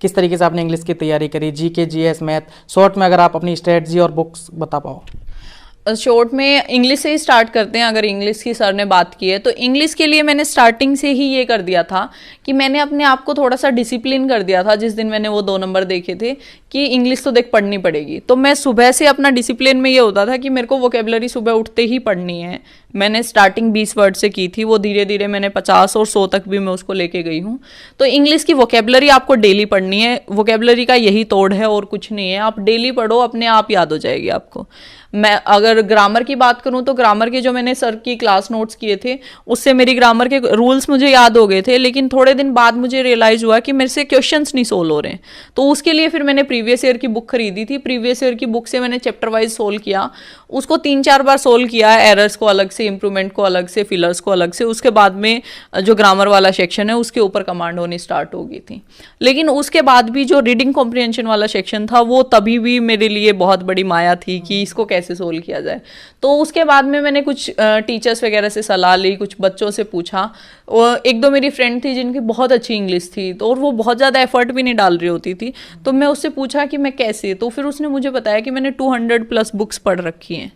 किस तरीके से आपने इंग्लिश की तैयारी करी, जीके, जीएस, मैथ, शॉर्ट में अगर आप अपनी स्ट्रेटजी और बुक्स बता पाओ। शॉर्ट में इंग्लिश से ही स्टार्ट करते हैं। अगर इंग्लिश की सर ने बात की है तो इंग्लिश के लिए मैंने स्टार्टिंग से ही ये कर दिया था कि मैंने अपने आप को थोड़ा सा डिसिप्लिन कर दिया था। जिस दिन मैंने वो 2 नंबर देखे थे कि इंग्लिश तो देख पढ़नी पड़ेगी, तो मैं सुबह से अपना डिसिप्लिन में ये होता था कि मेरे को वोकेबलरी सुबह उठते ही पढ़नी है। मैंने स्टार्टिंग 20 वर्ड से की थी, वो धीरे धीरे मैंने 50 और 100 तक भी मैं उसको लेके गई हूँ। तो इंग्लिश की वोकेबलरी आपको डेली पढ़नी है। वोकेबलरी का यही तोड़ है और कुछ नहीं है। आप डेली पढ़ो, अपने आप याद हो जाएगी आपको। मैं अगर ग्रामर की बात करूं तो ग्रामर के जो मैंने सर की क्लास नोट्स किए थे उससे मेरी ग्रामर के रूल्स मुझे याद हो गए थे, लेकिन थोड़े दिन बाद मुझे रियलाइज हुआ कि मेरे से क्वेश्चंस नहीं सोल्व हो रहे हैं। तो उसके लिए फिर मैंने प्रीवियस ईयर की बुक खरीदी थी। प्रीवियस ईयर की बुक से मैंने चैप्टर वाइज सोल्व किया, उसको 3-4 बार सोल्व किया, एरर्स को अलग से, इंप्रूवमेंट को अलग से, फिलर्स को अलग से। उसके बाद में जो ग्रामर वाला सेक्शन है उसके ऊपर कमांड होनी स्टार्ट हो गई थी। लेकिन उसके बाद भी जो रीडिंग कॉम्प्रिहेंशन वाला सेक्शन था वो तभी भी मेरे लिए बहुत बड़ी माया थी कि इसको कैसे सोल्व किया जाए। तो उसके बाद में मैंने कुछ टीचर्स वगैरह से सलाह ली, कुछ बच्चों से पूछा। और 1-2 मेरी फ्रेंड थी जिनकी बहुत अच्छी इंग्लिश थी, तो और वो बहुत ज़्यादा एफर्ट भी नहीं डाल रही होती थी। तो मैं उससे पूछा कि मैं कैसे, तो फिर उसने मुझे बताया कि मैंने 200+ बुक्स पढ़ रखी हैं।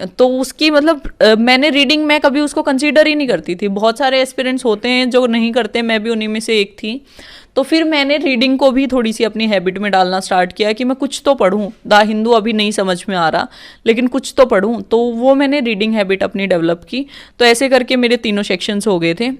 तो उसकी मतलब मैंने रीडिंग में कभी उसको कंसीडर ही नहीं करती थी। बहुत सारे एस्पिरेंट्स होते हैं जो नहीं करते, मैं भी उन्हीं में से एक थी। तो फिर मैंने रीडिंग को भी थोड़ी सी अपनी हैबिट में डालना स्टार्ट किया कि मैं कुछ तो पढूं। द हिंदू अभी नहीं समझ में आ रहा, लेकिन कुछ तो पढूं। तो वो मैंने रीडिंग हैबिट अपनी डेवलप की। तो ऐसे करके मेरे तीनों सेक्शंस हो गए थे।